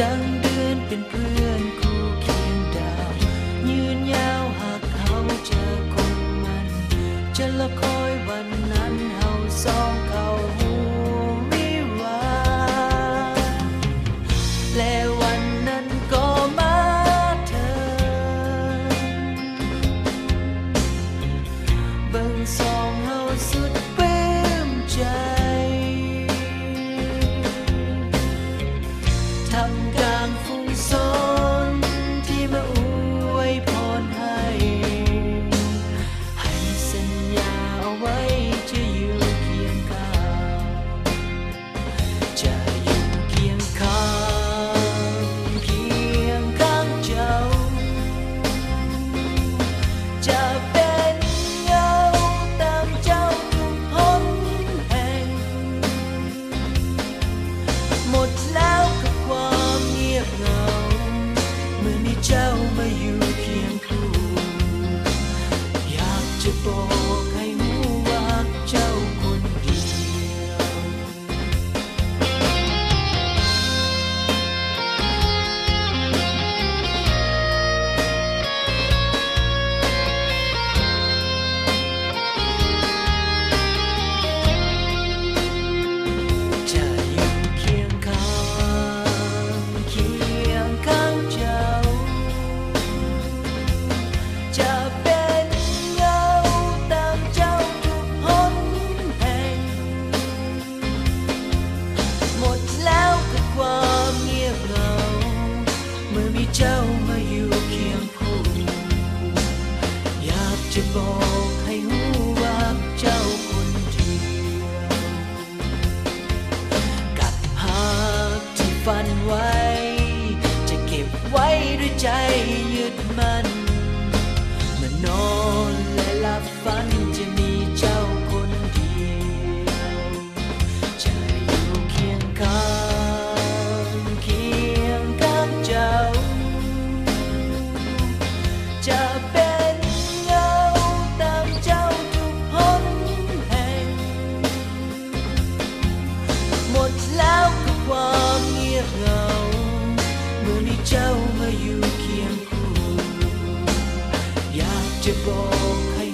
ดังเดือนเป็นเพื่อนคู่เคียงดาวยืนยาวหากเขาเจอคนมันจะละคอยวันนั้นเฮาสองเขาหูวิวาและวันนั้นก็มาเธอเบิ่งสองเฮาสุดปลื้มใจทำกลางฟุ้งซ้อนที่มาอวยพรให้สัญญาเอาไว้จะอยู่เคียงข้างจะอยู่เคียงข้างเคียงข้างเจ้าจะเป็นเงาตามเจ้าทุกหนแห่งหมดแล้วกับความเงียบเหงาเมื่อมีเจ้ามาอยู่เคียงคู่อยากจะบอกให้รู้ว่าเจ้าคนเดียวจะอยู่เคียงข้างเคียงข้างเจ้าจะเป็นเงาตามเจ้าทุกหนแห่งหมดแล้วกับความเงียบเหงาเมื่อมีเจ้ามาอยู่เคียงคู่อยากจะบอกให้รู้ว่าเจ้าคนเดียวกับหากที่ฝันไว้จะเก็บไว้ด้วยใจยึดมั่นเมื่อนอนและหลับฝันจะมีเจ้าคนเดียวจะอยู่เคียงข้างเคียงข้างเจ้าจะเป็นเงาตามเจ้าทุกหนแห่งหมดแล้วกับความเงียบเหงาเมื่อมีเจ้ามาอยู่เคียงคู่อยากจะบอกให้